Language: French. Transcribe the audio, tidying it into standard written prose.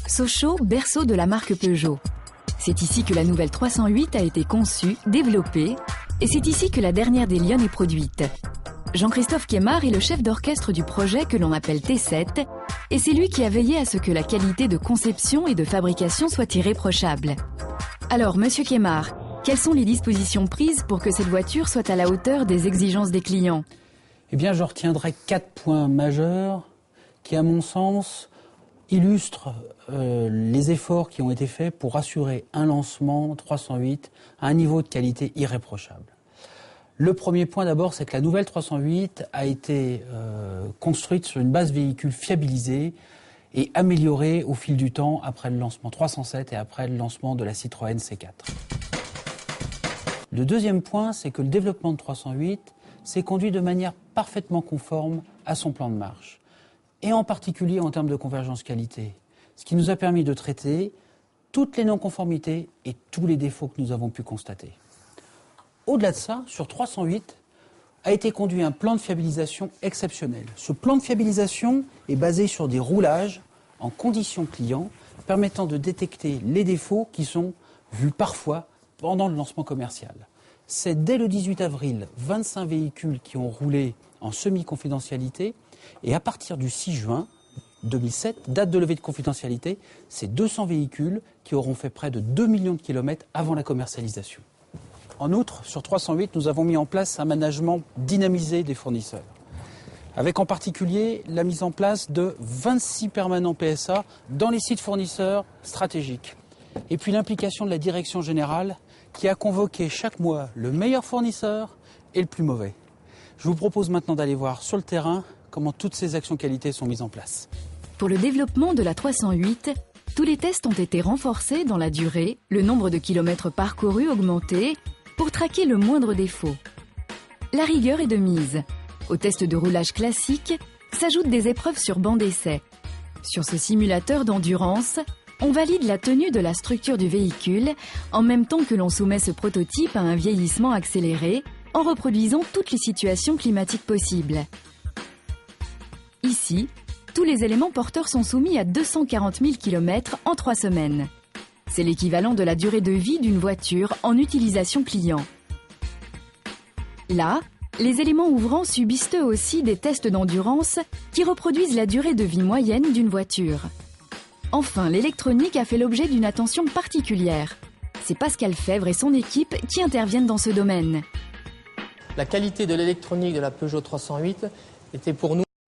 Sochaux, berceau de la marque Peugeot. C'est ici que la nouvelle 308 a été conçue, développée, et c'est ici que la dernière des Lionnes est produite. Jean-Christophe Quémard est le chef d'orchestre du projet que l'on appelle T7, et c'est lui qui a veillé à ce que la qualité de conception et de fabrication soit irréprochable. Alors, monsieur Quémard, quelles sont les dispositions prises pour que cette voiture soit à la hauteur des exigences des clients? Eh bien, je retiendrai 4 points majeurs qui, à mon sens, illustrent les efforts qui ont été faits pour assurer un lancement 308 à un niveau de qualité irréprochable. Le premier point d'abord, c'est que la nouvelle 308 a été construite sur une base véhicule fiabilisée et améliorée au fil du temps après le lancement 307 et après le lancement de la Citroën C4. Le deuxième point, c'est que le développement de 308 s'est conduit de manière parfaitement conforme à son plan de marche, et en particulier en termes de convergence qualité, ce qui nous a permis de traiter toutes les non-conformités et tous les défauts que nous avons pu constater. Au-delà de ça, sur 308, a été conduit un plan de fiabilisation exceptionnel. Ce plan de fiabilisation est basé sur des roulages en conditions clients, permettant de détecter les défauts qui sont vus parfois pendant le lancement commercial. C'est dès le 18 avril, 25 véhicules qui ont roulé en semi-confidentialité, et à partir du 6 juin 2007, date de levée de confidentialité, c'est 200 véhicules qui auront fait près de 2 millions de kilomètres avant la commercialisation. En outre, sur 308, nous avons mis en place un management dynamisé des fournisseurs, avec en particulier la mise en place de 26 permanents PSA dans les sites fournisseurs stratégiques. Et puis l'implication de la direction générale qui a convoqué chaque mois le meilleur fournisseur et le plus mauvais. Je vous propose maintenant d'aller voir sur le terrain comment toutes ces actions qualité sont mises en place. Pour le développement de la 308, tous les tests ont été renforcés dans la durée, le nombre de kilomètres parcourus augmenté, pour traquer le moindre défaut. La rigueur est de mise. Au test de roulage classique, s'ajoutent des épreuves sur banc d'essai. Sur ce simulateur d'endurance, on valide la tenue de la structure du véhicule, en même temps que l'on soumet ce prototype à un vieillissement accéléré, en reproduisant toutes les situations climatiques possibles. Ici, tous les éléments porteurs sont soumis à 240 000 km en 3 semaines. C'est l'équivalent de la durée de vie d'une voiture en utilisation client. Là, les éléments ouvrants subissent eux aussi des tests d'endurance qui reproduisent la durée de vie moyenne d'une voiture. Enfin, l'électronique a fait l'objet d'une attention particulière. C'est Pascal Fèvre et son équipe qui interviennent dans ce domaine. La qualité de l'électronique de la Peugeot 308 était pour nous